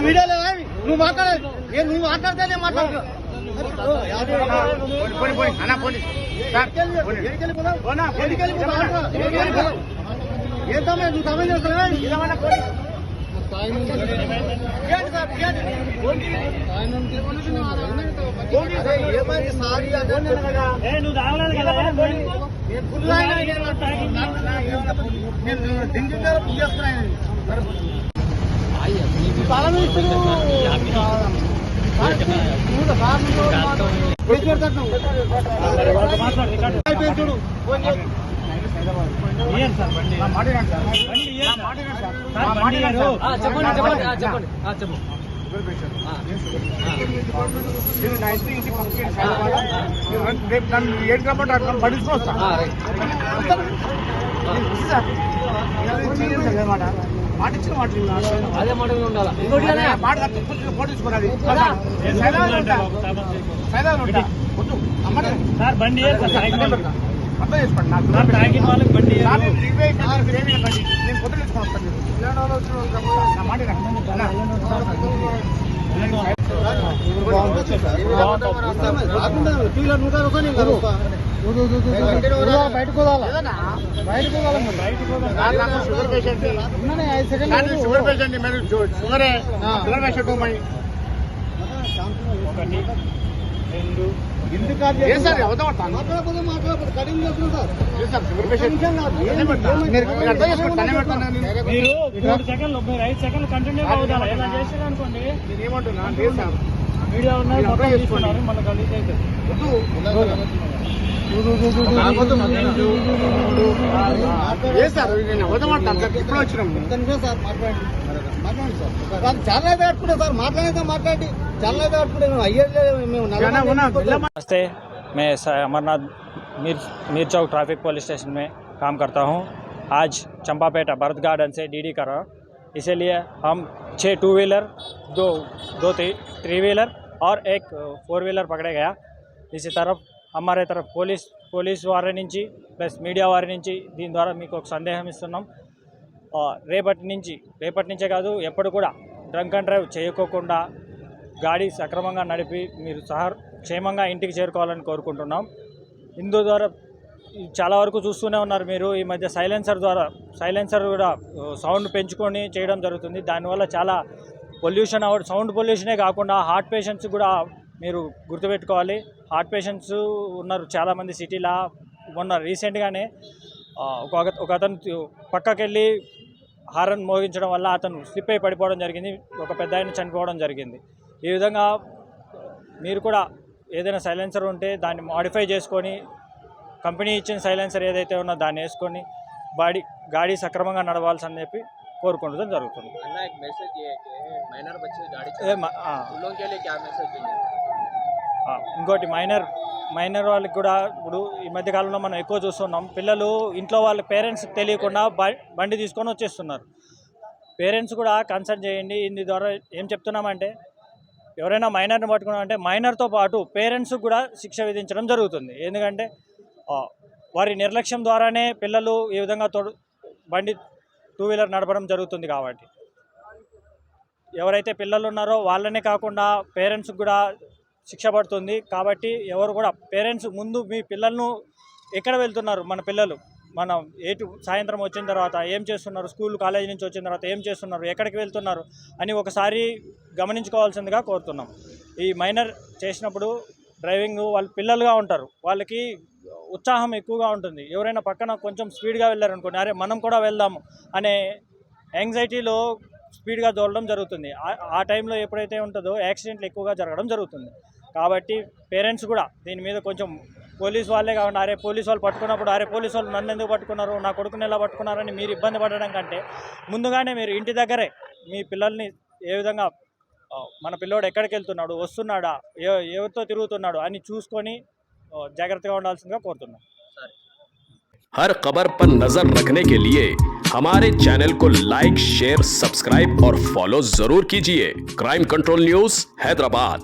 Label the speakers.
Speaker 1: Video లేదా నువ్వు మాట్లాడాలి నువ్వు మాట్లాడితే నేను మాట్లాడుతున్నా ఏం సమయం నువ్వు సమయం చేస్తున్నావా నువ్వు తాగలేదు కదా చూడు ఏడు కాబట్టి పడించుకొస్తా మాటిచ్చిన అదే మాట పోటీచుకున్నది బండి అర్థం చేసుకోండి నాకు తాగిన వాళ్ళకి బండి నేను పొద్దున షుగర్ పేషెంట్ షుగరే షుగర్ పేషెంట్ ఏమంటున్నా వీడియో చేసుకున్నారు మన కలిసి అయితే నేను అవదమంటాను సార్ ఇప్పుడు వచ్చినాము సార్ మాట్లాడండి చాలా అయితే కట్టుకుంటా సార్ మాట్లాడి చాలా అయితే కట్టుకుంటే అయ్యేది
Speaker 2: नमस्ते, मैं अमरनाथ मीर चौक ट्रैफिक पुलिस स्टेशन में काम करता हूं। आज चंपापेटा भरत गार्डन से डीडी कर रहा हूँ, इसीलिए हम 6 टू व्हीलर, दो थ्री व्हीलर और एक 4 व्हीलर पकड़े गया। इसी तरफ हमारे तरफ పోలీస్ వారి నుంచి ప్లస్ మీడియా వారి నుంచి దీని ద్వారా మీకు ఒక సందేహం ఇస్తున్నాం। రేపటి నుంచే కాదు ఎప్పుడు కూడా డ్రంక్ అండ్ డ్రైవ్ చేయకోకుండా గాడి సక్రమంగా నడిపి మీరు క్షేమంగా ఇంటికి చేరుకోవాలని కోరుకుంటున్నాం। ఇందు ద్వారా చాలా వరకు చూస్తూనే ఉన్నారు మీరు, ఈ మధ్య సైలెన్సర్ కూడా సౌండ్ పెంచుకొని చేయడం జరుగుతుంది। దానివల్ల చాలా పొల్యూషన్ సౌండ్ పొల్యూషనే కాకుండా హార్ట్ పేషెంట్స్ కూడా మీరు గుర్తుపెట్టుకోవాలి। హార్ట్ పేషెంట్స్ ఉన్నారు చాలామంది సిటీలో। మొన్న రీసెంట్గానే ఒక అతను పక్కకెళ్ళి హారన్ మోగించడం వల్ల అతను స్లిప్ అయి పడిపోవడం జరిగింది, ఒక పెద్ద ఆయన చనిపోవడం జరిగింది। ఈ విధంగా మీరు కూడా ఏదైనా సైలెన్సర్ ఉంటే దాన్ని మాడిఫై చేసుకొని కంపెనీ ఇచ్చిన సైలెన్సర్ ఏదైతే ఉన్నో దాన్ని వేసుకొని గాడి సక్రమంగా నడవాల్సి చెప్పి కోరుకుంటూ జరుగుతుంది। ఇంకోటి మైనర్ వాళ్ళకి కూడా ఇప్పుడు ఈ మధ్యకాలంలో మనం ఎక్కువ చూస్తున్నాం, పిల్లలు ఇంట్లో వాళ్ళ పేరెంట్స్ తెలియకుండా బండి తీసుకొని వచ్చేస్తున్నారు। పేరెంట్స్ కూడా కన్సల్ట్ చేయండి। ఇందు ద్వారా ఏం చెప్తున్నామంటే ఎవరైనా మైనర్ని పట్టుకున్నామంటే మైనర్తో పాటు పేరెంట్స్ కూడా శిక్ష విధించడం జరుగుతుంది। ఎందుకంటే వారి నిర్లక్ష్యం ద్వారానే పిల్లలు ఈ విధంగా బండి టూ వీలర్ నడపడం జరుగుతుంది। కాబట్టి ఎవరైతే పిల్లలు ఉన్నారో వాళ్ళనే కాకుండా పేరెంట్స్ కూడా శిక్ష పడుతుంది। కాబట్టి ఎవరు కూడా పేరెంట్స్ ముందు మీ పిల్లలను ఎక్కడ వెళ్తున్నారు, మన పిల్లలు మనం సాయంత్రం వచ్చిన తర్వాత ఏం చేస్తున్నారు, స్కూల్ కాలేజీ నుంచి వచ్చిన తర్వాత ఏం చేస్తున్నారు, ఎక్కడికి వెళ్తున్నారు అని ఒకసారి గమనించుకోవాల్సిందిగా కోరుతున్నాం। ఈ మైనర్ చేసినప్పుడు డ్రైవింగ్ వాళ్ళు పిల్లలుగా ఉంటారు, వాళ్ళకి ఉత్సాహం ఎక్కువగా ఉంటుంది। ఎవరైనా పక్కన కొంచెం స్పీడ్గా వెళ్ళారనుకోండి, అరే మనం కూడా వెళ్దాము అనే యాంగ్జైటీలో స్పీడ్గా దోలడం జరుగుతుంది। ఆ టైంలో ఎప్పుడైతే ఉంటుందో యాక్సిడెంట్లు ఎక్కువగా జరగడం జరుగుతుంది। కాబట్టి పేరెంట్స్ కూడా దీని మీద కొంచెం పోలీసు వాళ్ళే కాకుండా అరే పోలీసు వాళ్ళు పట్టుకున్నప్పుడు అరే పోలీసు వాళ్ళు నన్ను ఎందుకు పట్టుకున్నారు, నా కొడుకుని ఎలా పట్టుకున్నారని మీరు ఇబ్బంది పడడం కంటే ముందుగానే మీరు ఇంటి దగ్గరే మీ పిల్లల్ని ఏ విధంగా మన పిల్లోడు ఎక్కడికి వెళ్తున్నాడు, వస్తున్నాడా, ఎవరితో తిరుగుతున్నాడు అని చూసుకొని జాగ్రత్తగా ఉండాల్సిందిగా కోరుతున్నాం।
Speaker 3: हर खबर पर नजर रखने के लिए हमारे चैनल को लाइक, शेयर, सब्सक्राइब और फॉलो जरूर कीजिए। Crime control news Hyderabad.